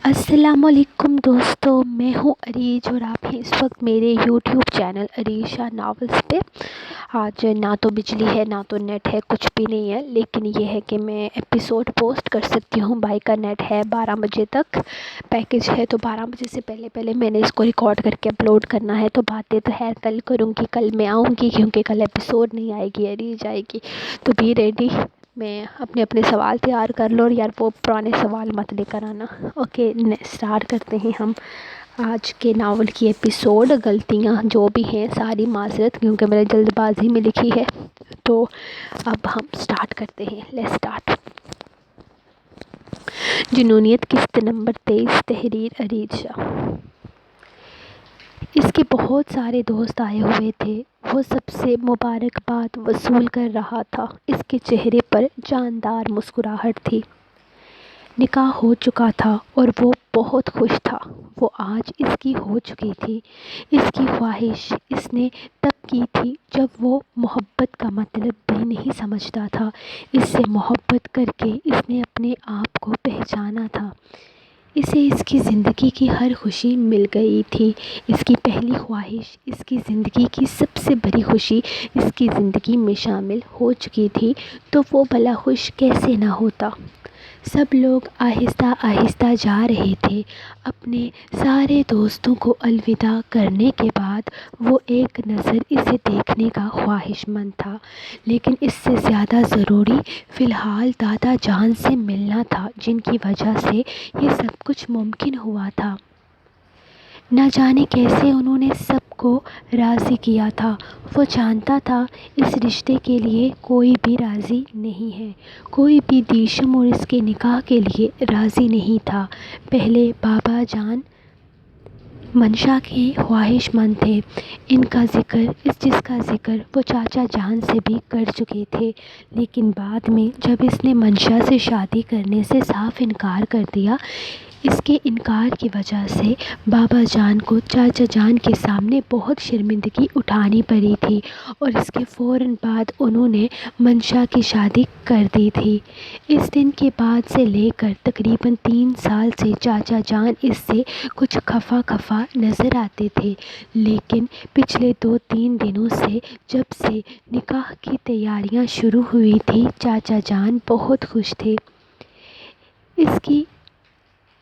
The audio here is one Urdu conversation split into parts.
السلام علیکم دوستو، میں ہوں عریج اور آپ ہیں اس وقت میرے یوٹیوب چینل عریشہ ناولز پہ۔ آج نہ تو بجلی ہے نہ تو نیٹ ہے، کچھ بھی نہیں ہے، لیکن یہ ہے کہ میں ایپیسوڈ پوسٹ کر سکتی ہوں۔ بھائی کا نیٹ ہے 12 بجے تک پیکج ہے، تو 12 بجے سے پہلے میں نے اس کو ریکارڈ کر کے اپلوڈ کرنا ہے۔ تو باتیں تو خیر کل کروں گی، کل میں آؤں گی کیونکہ کل ایپیسوڈ نہیں آئے گی، عریج آئے گی۔ تو بی ریڈی، میں اپنے سوال تیار کر لو، اور یار وہ پرانے سوال مت لے کر آنا۔ اوکے، اسٹارٹ کرتے ہیں ہم آج کے ناول کی ایپیسوڈ۔ غلطیاں جو بھی ہیں ساری معذرت، کیونکہ میں نے جلد بازی میں لکھی ہے۔ تو اب ہم اسٹارٹ کرتے ہیں، لیٹس اسٹارٹ۔ جنونیت قسط نمبر 23، تحریر عریج شاہ۔ اس کے بہت سارے دوست آئے ہوئے تھے۔ وہ سب سے مبارکباد وصول کر رہا تھا۔ اس کے چہرے پر جاندار مسکراہٹ تھی۔ نکاح ہو چکا تھا اور وہ بہت خوش تھا۔ وہ آج اس کی ہو چکی تھی۔ اس کی خواہش اس نے تب کی تھی جب وہ محبت کا مطلب بھی نہیں سمجھتا تھا۔ اس سے محبت کر کے اس نے اپنے آپ کو پہچانا تھا۔ اسے اس کی زندگی کی ہر خوشی مل گئی تھی۔ اس کی پہلی خواہش، اس کی زندگی کی سب سے بڑی خوشی اس کی زندگی میں شامل ہو چکی تھی، تو وہ بھلا خوش کیسے نہ ہوتا۔ سب لوگ آہستہ آہستہ جا رہے تھے۔ اپنے سارے دوستوں کو الوداع کرنے کے بعد وہ ایک نظر اسے دیکھنے کا خواہش مند تھا، لیکن اس سے زیادہ ضروری فی الحال دادا جان سے ملنا تھا، جن کی وجہ سے یہ سب کچھ ممکن ہوا تھا۔ نہ جانے کیسے انہوں نے سب کو راضی کیا تھا۔ وہ جانتا تھا اس رشتے کے لیے کوئی بھی راضی نہیں ہے، کوئی بھی دیشم اور اس کے نکاح کے لیے راضی نہیں تھا۔ پہلے بابا جان منشا کے خواہش مند تھے، جس کا ذکر وہ چاچا جان سے بھی کر چکے تھے، لیکن بعد میں جب اس نے منشا سے شادی کرنے سے صاف انکار کر دیا، اس کے انکار کی وجہ سے بابا جان کو چاچا جان کے سامنے بہت شرمندگی اٹھانی پڑی تھی، اور اس کے فوراً بعد انہوں نے منشا کی شادی کر دی تھی۔ اس دن کے بعد سے لے کر تقریباً 3 سال سے چاچا جان اس سے کچھ خفا نظر آتے تھے، لیکن پچھلے 2-3 دنوں سے جب سے نکاح کی تیاریاں شروع ہوئی تھی، چاچا جان بہت خوش تھے۔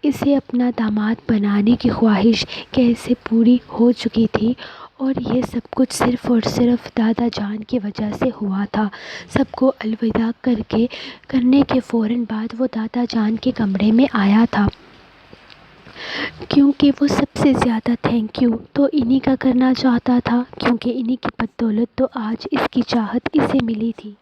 اسے اپنا داماد بنانے کی خواہش کیسے پوری ہو چکی تھی، اور یہ سب کچھ صرف اور صرف دادا جان کی وجہ سے ہوا تھا۔ سب کو الوداع کرنے کے فوراً بعد وہ دادا جان کے کمرے میں آیا تھا، کیونکہ وہ سب سے زیادہ تھینک یو تو انہی کا کرنا چاہتا تھا، کیونکہ انہی کی بدولت تو آج اس کی چاہت اسے ملی تھی۔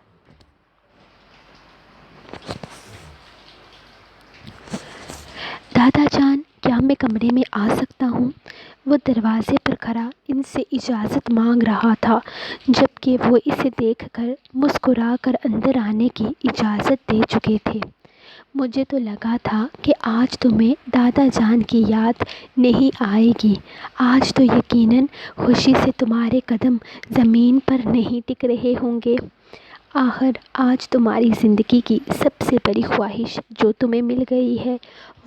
دادا جان، کیا میں کمرے میں آ سکتا ہوں؟ وہ دروازے پر کھڑا ان سے اجازت مانگ رہا تھا، جبکہ وہ اسے دیکھ کر مسکرا کر اندر آنے کی اجازت دے چکے تھے۔ مجھے تو لگا تھا کہ آج تمہیں دادا جان کی یاد نہیں آئے گی۔ آج تو یقیناً خوشی سے تمہارے قدم زمین پر نہیں ٹک رہے ہوں گے۔ آخر آج تمہاری زندگی کی سب سے بڑی خواہش جو تمہیں مل گئی ہے۔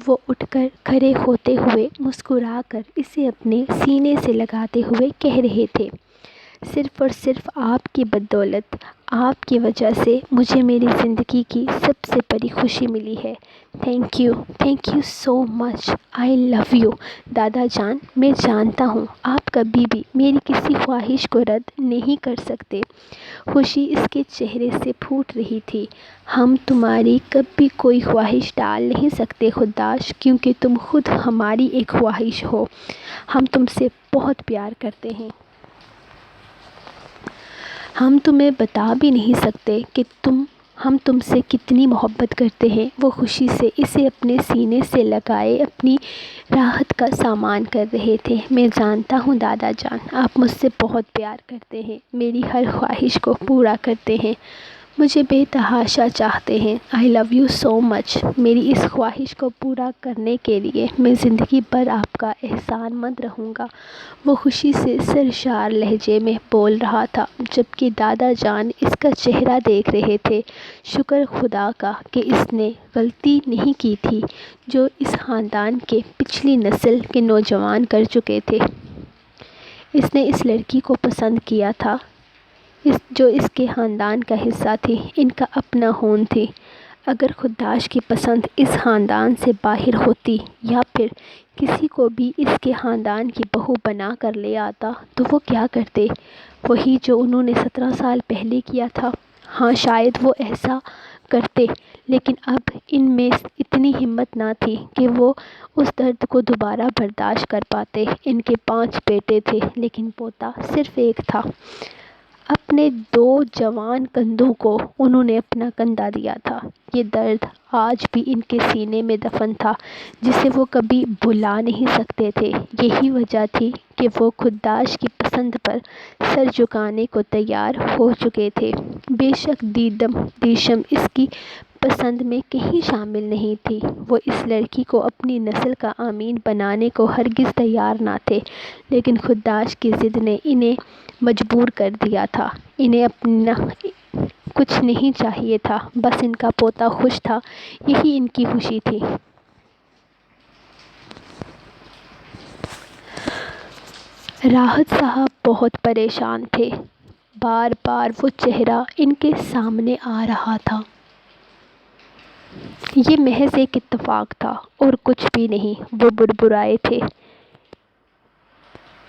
وہ اٹھ کر کھڑے ہوتے ہوئے مسکرا کر اسے اپنے سینے سے لگاتے ہوئے کہہ رہے تھے، صرف اور صرف آپ کی بدولت، آپ کی وجہ سے مجھے میری زندگی کی سب سے بڑی خوشی ملی ہے۔ Thank you so much, I love you. دادا جان، میں جانتا ہوں آپ کبھی بھی میری کسی خواہش کو رد نہیں کر سکتے۔ خوشی اس کے چہرے سے پھوٹ رہی تھی۔ ہم تمہاری کبھی کوئی خواہش ٹال نہیں سکتے خداش، کیونکہ تم خود ہماری ایک خواہش ہو۔ ہم تم سے بہت پیار کرتے ہیں۔ ہم تمہیں بتا بھی نہیں سکتے کہ ہم تم سے کتنی محبت کرتے ہیں۔ وہ خوشی سے اسے اپنے سینے سے لگائے اپنی راحت کا سامان کر رہے تھے۔ میں جانتا ہوں دادا جان، آپ مجھ سے بہت پیار کرتے ہیں، میری ہر خواہش کو پورا کرتے ہیں۔ مجھے بے تحاشا چاہتے ہیں۔ آئی لو یو سو مچ۔ میری اس خواہش کو پورا کرنے کے لیے میں زندگی بھر آپ کا احسان مند رہوں گا۔ وہ خوشی سے سرشار لہجے میں بول رہا تھا جبکہ دادا جان اس کا چہرہ دیکھ رہے تھے۔ شکر خدا کا کہ اس نے غلطی نہیں کی تھی جو اس خاندان کے پچھلی نسل کے نوجوان کر چکے تھے۔ اس نے اس لڑکی کو پسند کیا تھا جو اس کے خاندان کا حصہ تھی، ان کا اپنا خون تھی۔ اگر خداش کی پسند اس خاندان سے باہر ہوتی یا پھر کسی کو بھی اس کے خاندان کی بہو بنا کر لے آتا تو وہ کیا کرتے؟ وہی جو انہوں نے 17 سال پہلے کیا تھا۔ ہاں شاید وہ ایسا کرتے، لیکن اب ان میں اتنی ہمت نہ تھی کہ وہ اس درد کو دوبارہ برداشت کر پاتے۔ ان کے 5 بیٹے تھے لیکن پوتا صرف ایک تھا۔ اپنے 2 جوان کندھوں کو انہوں نے اپنا کندھا دیا تھا۔ یہ درد آج بھی ان کے سینے میں دفن تھا جسے وہ کبھی بھلا نہیں سکتے تھے۔ یہی وجہ تھی کہ وہ خداش کی پسند پر سر جھکانے کو تیار ہو چکے تھے۔ بے شک دیشم اس کی پسند میں کہیں شامل نہیں تھی۔ وہ اس لڑکی کو اپنی نسل کا امین بنانے کو ہرگز تیار نہ تھے، لیکن خداش کی ضد نے انہیں مجبور کر دیا تھا۔ انہیں اپنا کچھ نہیں چاہیے تھا، بس ان کا پوتا خوش تھا، یہی ان کی خوشی تھی۔ راحت صاحب بہت پریشان تھے۔ بار بار وہ چہرہ ان کے سامنے آ رہا تھا۔ یہ محض ایک اتفاق تھا اور کچھ بھی نہیں، وہ بڑبڑائے تھے۔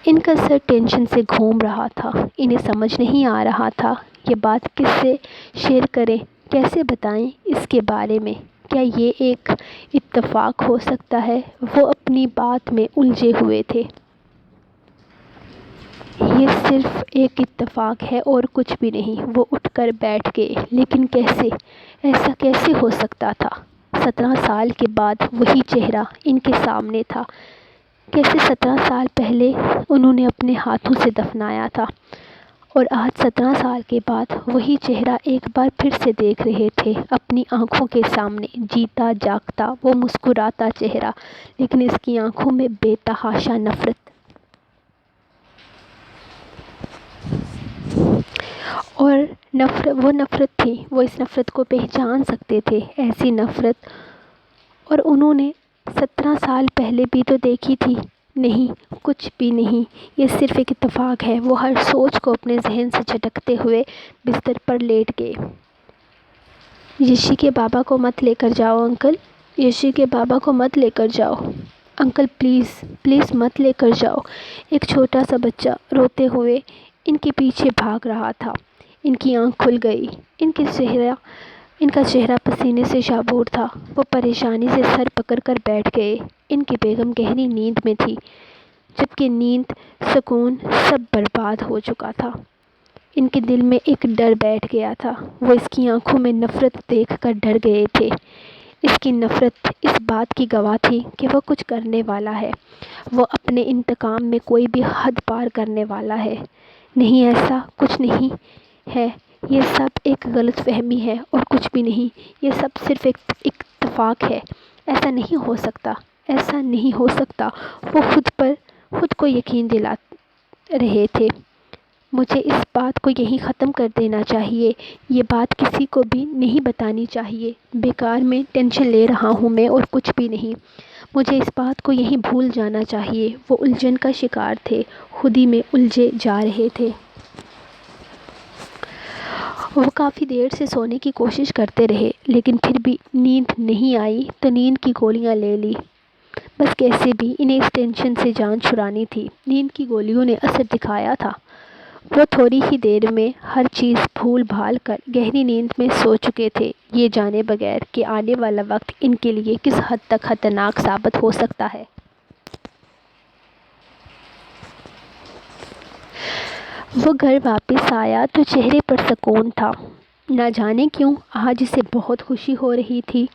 ان کا سر ٹینشن سے گھوم رہا تھا۔ انہیں سمجھ نہیں آ رہا تھا یہ بات کس سے شیئر کریں، کیسے بتائیں اس کے بارے میں۔ کیا یہ ایک اتفاق ہو سکتا ہے؟ وہ اپنی بات میں الجھے ہوئے تھے۔ یہ صرف ایک اتفاق ہے اور کچھ بھی نہیں۔ وہ اٹھ کر بیٹھ گئے۔ لیکن کیسے؟ ایسا کیسے ہو سکتا تھا؟ 17 سال کے بعد وہی چہرہ ان کے سامنے تھا، جیسے 17 سال پہلے انہوں نے اپنے ہاتھوں سے دفنایا تھا، اور آج 17 سال کے بعد وہی چہرہ ایک بار پھر سے دیکھ رہے تھے اپنی آنکھوں کے سامنے، جیتا جاگتا وہ مسکراتا چہرہ، لیکن اس کی آنکھوں میں بے تحاشا نفرت۔ اور وہ نفرت تھی، وہ اس نفرت کو پہچان سکتے تھے، ایسی نفرت، اور انہوں نے 17 سال پہلے بھی تو دیکھی تھی۔ نہیں، کچھ بھی نہیں، یہ صرف ایک اتفاق ہے۔ وہ ہر سوچ کو اپنے ذہن سے جھٹکتے ہوئے بستر پر لیٹ گئے۔ یشی کے بابا کو مت لے کر جاؤ انکل، یشی کے بابا کو مت لے کر جاؤ انکل، پلیز مت لے کر جاؤ۔ ایک چھوٹا سا بچہ روتے ہوئے ان کے پیچھے بھاگ رہا تھا۔ ان کی آنکھ کھل گئی۔ ان کا چہرہ پسینے سے شابور تھا۔ وہ پریشانی سے سر پکڑ کر بیٹھ گئے۔ ان کی بیگم گہری نیند میں تھی، جبکہ نیند، سکون سب برباد ہو چکا تھا۔ ان کے دل میں ایک ڈر بیٹھ گیا تھا۔ وہ اس کی آنکھوں میں نفرت دیکھ کر ڈر گئے تھے۔ اس کی نفرت اس بات کی گواہ تھی کہ وہ کچھ کرنے والا ہے، وہ اپنے انتقام میں کوئی بھی حد پار کرنے والا ہے۔ نہیں، ایسا کچھ نہیں ہے، یہ سب ایک غلط فہمی ہے اور کچھ بھی نہیں، یہ سب صرف ایک اتفاق ہے۔ ایسا نہیں ہو سکتا، ایسا نہیں ہو سکتا۔ وہ خود کو یقین دلا رہے تھے۔ مجھے اس بات کو یہیں ختم کر دینا چاہیے، یہ بات کسی کو بھی نہیں بتانی چاہیے۔ بیکار میں ٹینشن لے رہا ہوں میں اور کچھ بھی نہیں۔ مجھے اس بات کو یہیں بھول جانا چاہیے۔ وہ الجھن کا شکار تھے، خود ہی میں الجھے جا رہے تھے۔ وہ کافی دیر سے سونے کی کوشش کرتے رہے، لیکن پھر بھی نیند نہیں آئی تو نیند کی گولیاں لے لی۔ بس کیسے بھی انہیں اس ٹینشن سے جان چھڑانی تھی۔ نیند کی گولیوں نے اثر دکھایا تھا۔ وہ تھوڑی ہی دیر میں ہر چیز بھول بھال کر گہری نیند میں سو چکے تھے، یہ جانے بغیر کہ آنے والا وقت ان کے لیے کس حد تک خطرناک ثابت ہو سکتا ہے۔ وہ گھر واپس آیا تو چہرے پر سکون تھا۔ نہ جانے کیوں آج اسے بہت خوشی ہو رہی تھی،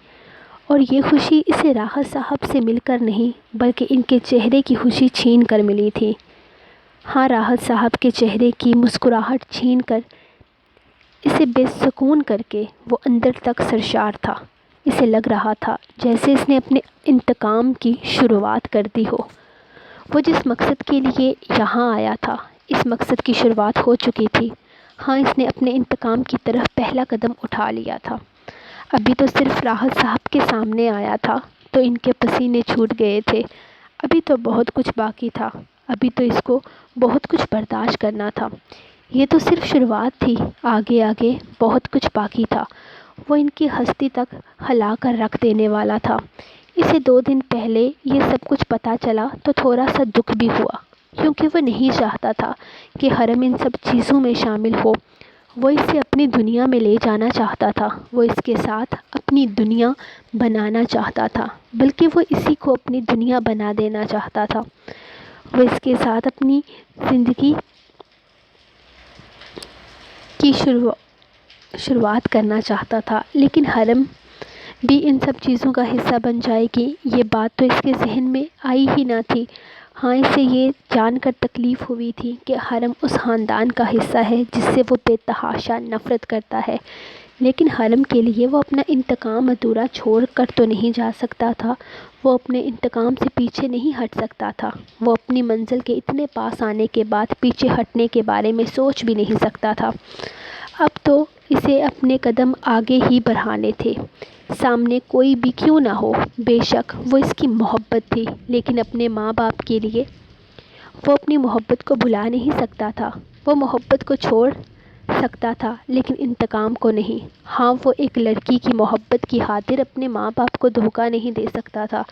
اور یہ خوشی اسے راحت صاحب سے مل کر نہیں بلکہ ان کے چہرے کی خوشی چھین کر ملی تھی۔ ہاں، راحت صاحب کے چہرے کی مسکراہٹ چھین کر اسے بے سکون کر کے وہ اندر تک سرشار تھا۔ اسے لگ رہا تھا جیسے اس نے اپنے انتقام کی شروعات کر دی ہو۔ وہ جس مقصد کے لیے یہاں آیا تھا، اس مقصد کی شروعات ہو چکی تھی۔ ہاں، اس نے اپنے انتقام کی طرف پہلا قدم اٹھا لیا تھا۔ ابھی تو صرف راحت صاحب کے سامنے آیا تھا تو ان کے پسینے چھوٹ گئے تھے۔ ابھی تو بہت کچھ باقی تھا۔ ابھی تو اس کو بہت کچھ برداشت کرنا تھا۔ یہ تو صرف شروعات تھی، آگے آگے بہت کچھ باقی تھا۔ وہ ان کی ہستی تک ہلا کر رکھ دینے والا تھا۔ اسے 2 دن پہلے یہ سب کچھ پتہ چلا تو تھوڑا سا دکھ بھی ہوا، کیونکہ وہ نہیں چاہتا تھا کہ حرم ان سب چیزوں میں شامل ہو۔ وہ اسے اپنی دنیا میں لے جانا چاہتا تھا، وہ اس کے ساتھ اپنی دنیا بنانا چاہتا تھا، بلکہ وہ اسی کو اپنی دنیا بنا دینا چاہتا تھا۔ وہ اس کے ساتھ اپنی زندگی کی شروعات کرنا چاہتا تھا، لیکن حرم بھی ان سب چیزوں کا حصہ بن جائے گی، یہ بات تو اس کے ذہن میں آئی ہی نہ تھی۔ ہاں، اسے یہ جان کر تکلیف ہوئی تھی کہ حرم اس خاندان کا حصہ ہے جس سے وہ بے تحاشا نفرت کرتا ہے، لیکن حرم کے لیے وہ اپنا انتقام ادھورا چھوڑ کر تو نہیں جا سکتا تھا۔ وہ اپنے انتقام سے پیچھے نہیں ہٹ سکتا تھا۔ وہ اپنی منزل کے اتنے پاس آنے کے بعد پیچھے ہٹنے کے بارے میں سوچ بھی نہیں سکتا تھا۔ اب تو اسے اپنے قدم آگے ہی بڑھانے تھے، سامنے کوئی بھی کیوں نہ ہو۔ بے شک وہ اس کی محبت تھی، لیکن اپنے ماں باپ کے لیے وہ اپنی محبت کو بھلا نہیں سکتا تھا۔ وہ محبت کو چھوڑ سکتا تھا لیکن انتقام کو نہیں۔ ہاں، وہ ایک لڑکی کی محبت کی خاطر اپنے ماں باپ کو دھوکہ نہیں دے سکتا تھا۔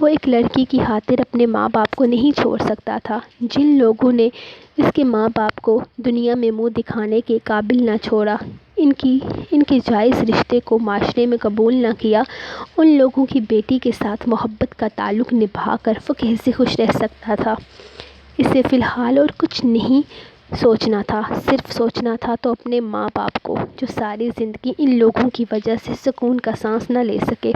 وہ ایک لڑکی کی خاطر اپنے ماں باپ کو نہیں چھوڑ سکتا تھا۔ جن لوگوں نے اس کے ماں باپ کو دنیا میں منہ دکھانے کے قابل نہ چھوڑا، ان کے جائز رشتے کو معاشرے میں قبول نہ کیا، ان لوگوں کی بیٹی کے ساتھ محبت کا تعلق نبھا کر وہ کیسے خوش رہ سکتا تھا؟ اسے فی الحال اور کچھ نہیں سوچنا تھا، صرف سوچنا تھا تو اپنے ماں باپ کو، جو ساری زندگی ان لوگوں کی وجہ سے سکون کا سانس نہ لے سکے،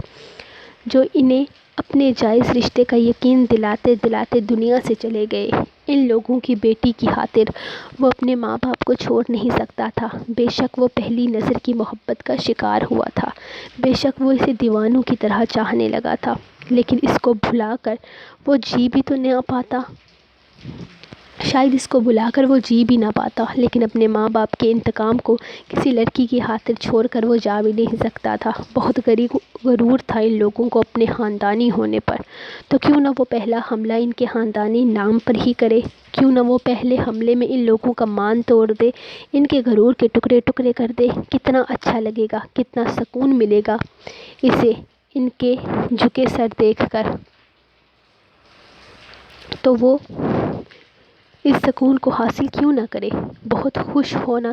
جو انہیں اپنے جائز رشتے کا یقین دلاتے دلاتے دنیا سے چلے گئے۔ ان لوگوں کی بیٹی کی خاطر وہ اپنے ماں باپ کو چھوڑ نہیں سکتا تھا۔ بے شک وہ پہلی نظر کی محبت کا شکار ہوا تھا، بے شک وہ اسے دیوانوں کی طرح چاہنے لگا تھا، لیکن اس کو بھلا کر وہ جی بھی تو نہ پاتا۔ شاید اس کو بلا کر وہ جی بھی نہ پاتا، لیکن اپنے ماں باپ کے انتقام کو کسی لڑکی کی خاطر چھوڑ کر وہ جا بھی نہیں سکتا تھا۔ بہت غرور تھا ان لوگوں کو اپنے خاندانی ہونے پر، تو کیوں نہ وہ پہلا حملہ ان کے خاندانی نام پر ہی کرے؟ کیوں نہ وہ پہلے حملے میں ان لوگوں کا مان توڑ دے، ان کے غرور کے ٹکڑے ٹکڑے کر دے؟ کتنا اچھا لگے گا، کتنا سکون ملے گا اسے ان کے جھکے سر دیکھ کر۔ تو وہ اس سکون کو حاصل کیوں نہ کرے؟ بہت خوش ہونا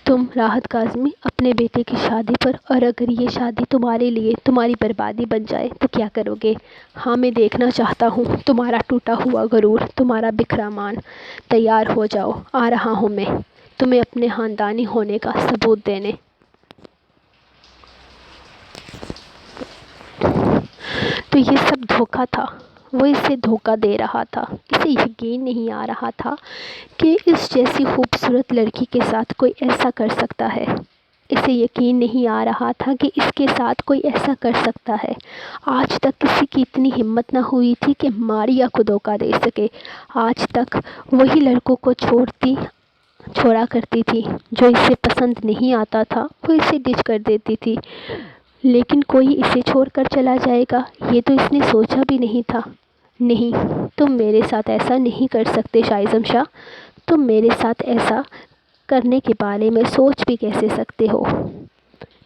تم راحت کاظمی اپنے بیٹے کی شادی پر، اور اگر یہ شادی تمہارے لیے تمہاری بربادی بن جائے تو کیا کرو گے؟ ہاں، میں دیکھنا چاہتا ہوں تمہارا ٹوٹا ہوا غرور، تمہارا بکھرا مان۔ تیار ہو جاؤ، آ رہا ہوں میں تمہیں اپنے خاندانی ہونے کا ثبوت دینے۔ تو یہ سب دھوکہ تھا، وہ اسے دھوکہ دے رہا تھا۔ اسے یقین نہیں آ رہا تھا کہ اس جیسی خوبصورت لڑکی کے ساتھ کوئی ایسا کر سکتا ہے۔ اسے یقین نہیں آ رہا تھا کہ اس کے ساتھ کوئی ایسا کر سکتا ہے۔ آج تک کسی کی اتنی ہمت نہ ہوئی تھی کہ ماریا کو دھوکہ دے سکے۔ آج تک وہی لڑکوں کو چھوڑا کرتی تھی، جو اسے پسند نہیں آتا تھا وہ اسے ڈچ کر دیتی تھی، لیکن کوئی اسے چھوڑ کر چلا جائے گا، یہ تو اس نے سوچا بھی نہیں تھا۔ نہیں، تم میرے ساتھ ایسا نہیں کر سکتے شائزم شاہ، تم میرے ساتھ ایسا کرنے کے بارے میں سوچ بھی کیسے سکتے ہو؟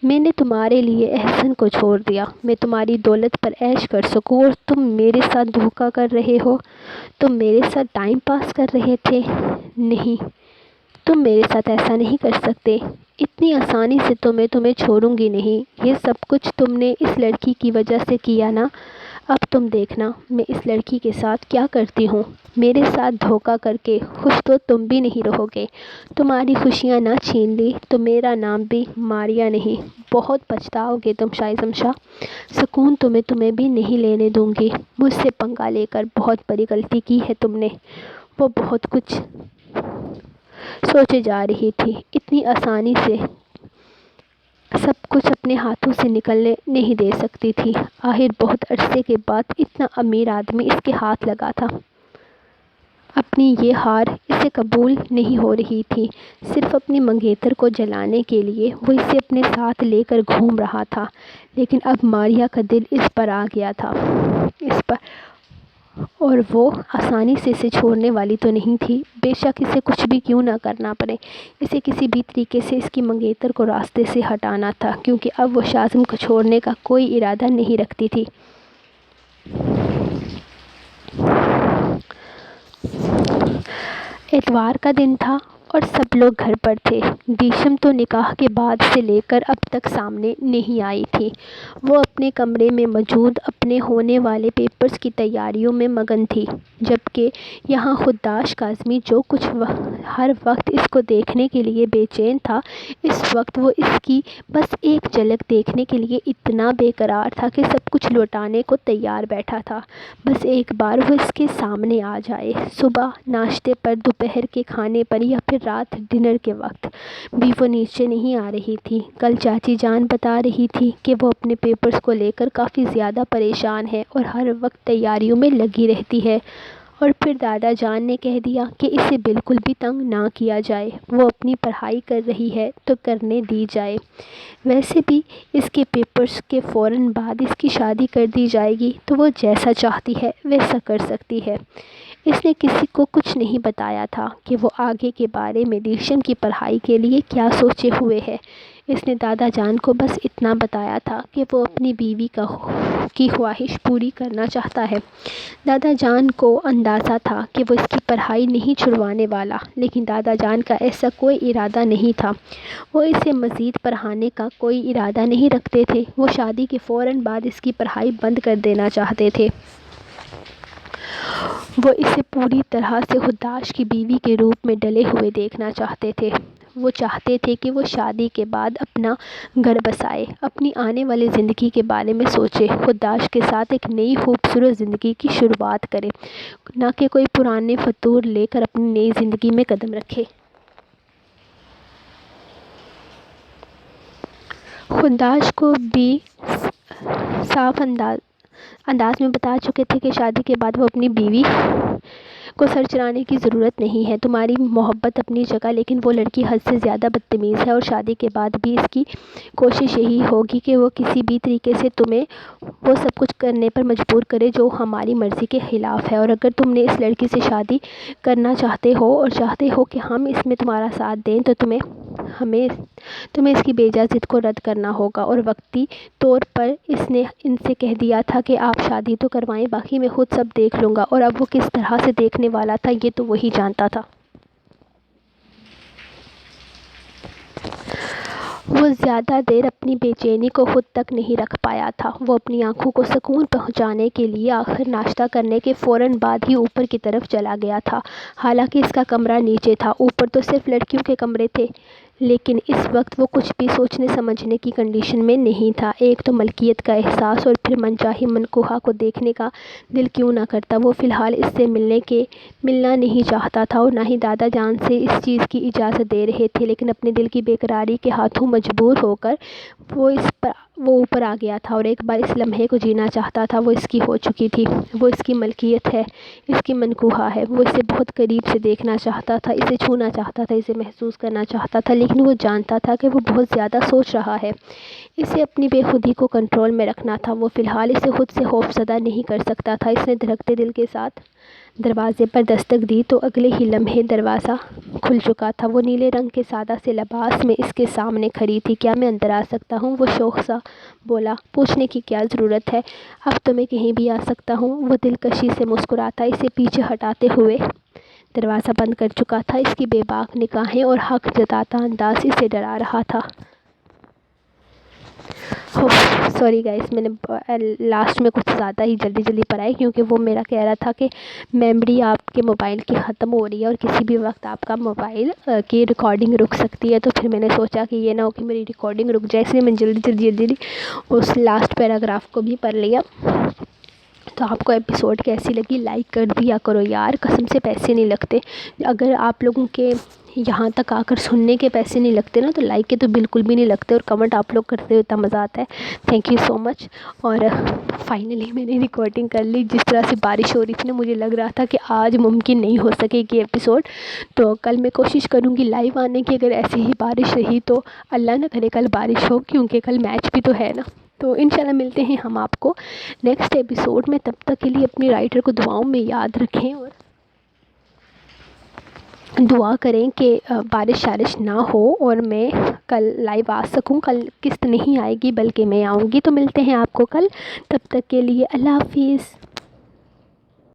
میں نے تمہارے لیے احسن کو چھوڑ دیا، میں تمہاری دولت پر عیش کر سکوں، اور تم میرے ساتھ دھوکہ کر رہے ہو؟ تم میرے ساتھ ٹائم پاس کر رہے تھے؟ نہیں، تم میرے ساتھ ایسا نہیں کر سکتے، اتنی آسانی سے تو میں تمہیں چھوڑوں گی نہیں۔ یہ سب کچھ تم نے اس لڑکی کی وجہ سے کیا نا؟ اب تم دیکھنا میں اس لڑکی کے ساتھ کیا کرتی ہوں۔ میرے ساتھ دھوکہ کر کے خوش تو تم بھی نہیں رہو گے، تمہاری خوشیاں نہ چھین لی تو میرا نام بھی ماریا نہیں۔ بہت پچھتاؤ گے تم شائزم شاہ، سکون تو میں تمہیں بھی نہیں لینے دوں گی۔ مجھ سے پنگا لے کر بہت بڑی غلطی کی ہے تم نے۔ وہ بہت کچھ سوچے جا رہی تھی۔ اتنی آسانی سے سب کچھ اپنے ہاتھوں سے نکلنے نہیں دے سکتی تھی۔ آخر بہت عرصے کے بعد اتنا امیر آدمی اس کے ہاتھ لگا تھا۔ اپنی یہ ہار اسے قبول نہیں ہو رہی تھی۔ صرف اپنی منگیتر کو جلانے کے لیے وہ اسے اپنے ساتھ لے کر گھوم رہا تھا، لیکن اب ماریا کا دل اس پر آ گیا تھا، اور وہ آسانی سے اسے چھوڑنے والی تو نہیں تھی۔ بے شک اسے کچھ بھی کیوں نہ کرنا پڑے، اسے کسی بھی طریقے سے اس کی منگیتر کو راستے سے ہٹانا تھا، کیونکہ اب وہ شاذم کو چھوڑنے کا کوئی ارادہ نہیں رکھتی تھی۔ اتوار کا دن تھا اور سب لوگ گھر پر تھے۔ دیشم تو نکاح کے بعد سے لے کر اب تک سامنے نہیں آئی تھی۔ وہ اپنے کمرے میں موجود اپنے ہونے والے پیپرز کی تیاریوں میں مگن تھی، جبکہ یہاں خداش کاظمی جو کچھ ہر وقت اس کو دیکھنے کے لیے بے چین تھا، اس وقت وہ اس کی بس ایک جھلک دیکھنے کے لیے اتنا بے قرار تھا کہ سب کچھ لوٹانے کو تیار بیٹھا تھا، بس ایک بار وہ اس کے سامنے آ جائے۔ صبح ناشتے پر، دوپہر کے کھانے پر یا پھر رات ڈنر کے وقت بھی وہ نیچے نہیں آ رہی تھی۔ کل چاچی جان بتا رہی تھی کہ وہ اپنے پیپرز کو لے کر کافی زیادہ پریشان ہے اور ہر وقت تیاریوں میں لگی رہتی ہے، اور پھر دادا جان نے کہہ دیا کہ اسے بالکل بھی تنگ نہ کیا جائے، وہ اپنی پڑھائی کر رہی ہے تو کرنے دی جائے، ویسے بھی اس کے پیپرز کے فوراً بعد اس کی شادی کر دی جائے گی تو وہ جیسا چاہتی ہے ویسا کر سکتی ہے۔ اس نے کسی کو کچھ نہیں بتایا تھا کہ وہ آگے کے بارے میں دیشم کی پڑھائی کے لیے کیا سوچے ہوئے ہے۔ اس نے دادا جان کو بس اتنا بتایا تھا کہ وہ اپنی بیوی کی خواہش پوری کرنا چاہتا ہے۔ دادا جان کو اندازہ تھا کہ وہ اس کی پڑھائی نہیں چھڑوانے والا، لیکن دادا جان کا ایسا کوئی ارادہ نہیں تھا۔ وہ اسے مزید پڑھانے کا کوئی ارادہ نہیں رکھتے تھے، وہ شادی کے فوراً بعد اس کی پڑھائی بند کر دینا چاہتے تھے۔ وہ اسے پوری طرح سے خداش کی بیوی کے روپ میں ڈھلے ہوئے دیکھنا چاہتے تھے۔ وہ چاہتے تھے کہ وہ شادی کے بعد اپنا گھر بسائے، اپنی آنے والی زندگی کے بارے میں سوچے، خداش کے ساتھ ایک نئی خوبصورت زندگی کی شروعات کرے، نہ کہ کوئی پرانے فطور لے کر اپنی نئی زندگی میں قدم رکھے۔ خداش کو بھی صاف انداز میں بتا چکے تھے کہ شادی کے بعد وہ اپنی بیوی کو سر چڑھانے کی ضرورت نہیں ہے۔ تمہاری محبت اپنی جگہ، لیکن وہ لڑکی حد سے زیادہ بدتمیز ہے، اور شادی کے بعد بھی اس کی کوشش یہی ہوگی کہ وہ کسی بھی طریقے سے تمہیں وہ سب کچھ کرنے پر مجبور کرے جو ہماری مرضی کے خلاف ہے، اور اگر تم نے اس لڑکی سے شادی کرنا چاہتے ہو اور چاہتے ہو کہ ہم اس میں تمہارا ساتھ دیں تو تمہیں اس کی بیجا ضد کو رد کرنا ہوگا۔ اور وقتی طور پر اس نے ان سے کہہ دیا تھا کہ آپ شادی تو کروائیں، باقی میں خود سب دیکھ لوں گا، اور اب وہ کس طرح سے دیکھنے والا تھا یہ تو وہی جانتا تھا۔ وہ زیادہ دیر اپنی بے چینی کو خود تک نہیں رکھ پایا تھا۔ وہ اپنی آنکھوں کو سکون پہنچانے کے لیے آخر ناشتہ کرنے کے فوراً بعد ہی اوپر کی طرف چلا گیا تھا۔ حالانکہ اس کا کمرہ نیچے تھا، اوپر تو صرف لڑکیوں کے کمرے تھے، لیکن اس وقت وہ کچھ بھی سوچنے سمجھنے کی کنڈیشن میں نہیں تھا۔ ایک تو ملکیت کا احساس، اور پھر من چاہی منکوحہ کو دیکھنے کا دل کیوں نہ کرتا۔ وہ فی الحال اس سے ملنا نہیں چاہتا تھا، اور نہ ہی دادا جان سے اس چیز کی اجازت دے رہے تھے، لیکن اپنے دل کی بے قراری کے ہاتھوں مجبور ہو کر وہ اوپر آ گیا تھا، اور ایک بار اس لمحے کو جینا چاہتا تھا۔ وہ اس کی ہو چکی تھی، وہ اس کی ملکیت ہے، اس کی منکوحہ ہے۔ وہ اسے بہت قریب سے دیکھنا چاہتا تھا، اسے چھونا چاہتا تھا، اسے محسوس کرنا چاہتا تھا، لیکن وہ جانتا تھا کہ وہ بہت زیادہ سوچ رہا ہے۔ اسے اپنی بے خودی کو کنٹرول میں رکھنا تھا۔ وہ فی الحال اسے خود سے خوفزدہ نہیں کر سکتا تھا۔ اس نے دھڑکتے دل کے ساتھ دروازے پر دستک دی تو اگلے ہی لمحے دروازہ کھل چکا تھا۔ وہ نیلے رنگ کے سادہ سے لباس میں اس کے سامنے کھڑی تھی۔ کیا میں اندر آ سکتا ہوں؟ وہ شوق سا بولا۔ پوچھنے کی کیا ضرورت ہے، اب تو میں کہیں بھی آ سکتا ہوں۔ وہ دلکشی سے مسکراتا اسے پیچھے ہٹاتے ہوئے دروازہ بند کر چکا تھا۔ اس کی بے باک نگاہیں اور حق جتاتا انداز اسے ڈرا رہا تھا۔ سوری گائز، میں نے لاسٹ میں کچھ زیادہ ہی جلدی پڑھا ہے، کیونکہ وہ میرا کہہ رہا تھا کہ میموری آپ کے موبائل کی ختم ہو رہی ہے اور کسی بھی وقت آپ کا موبائل کی ریکارڈنگ رک سکتی ہے، تو پھر میں نے سوچا کہ یہ نہ ہو کہ میری ریکارڈنگ رک جائے، اس لیے میں جلدی اس لاسٹ پیراگراف کو بھی پڑھ لیا۔ تو آپ کو ایپیسوڈ کیسی لگی؟ لائک کر دیا کرو یار، قسم سے پیسے نہیں لگتے۔ اگر آپ لوگوں کے یہاں تک آ کر سننے کے پیسے نہیں لگتے نا، تو لائک کے تو بالکل بھی نہیں لگتے، اور کمنٹ آپ لوگ کرتے ہوئے اتنا مزہ آتا ہے، تھینک یو سو مچ۔ اور فائنلی میں نے ریکارڈنگ کر لی۔ جس طرح سے بارش ہو رہی تھی نا، مجھے لگ رہا تھا کہ آج ممکن نہیں ہو سکے گی ایپیسوڈ، تو کل میں کوشش کروں گی لائیو آنے کی۔ اگر ایسی ہی بارش رہی تو اللہ نہ کرے کل بارش ہو، کیونکہ کل میچ بھی تو ہے نا۔ تو انشاءاللہ ملتے ہیں ہم آپ کو نیکسٹ ایپیسوڈ میں، تب تک کے لیے اپنی رائٹر کو دعاؤں میں یاد رکھیں، اور دعا کریں کہ بارش شارش نہ ہو اور میں کل لائیو آ سکوں۔ کل قسط نہیں آئے گی بلکہ میں آؤں گی، تو ملتے ہیں آپ کو کل، تب تک کے لیے اللہ حافظ۔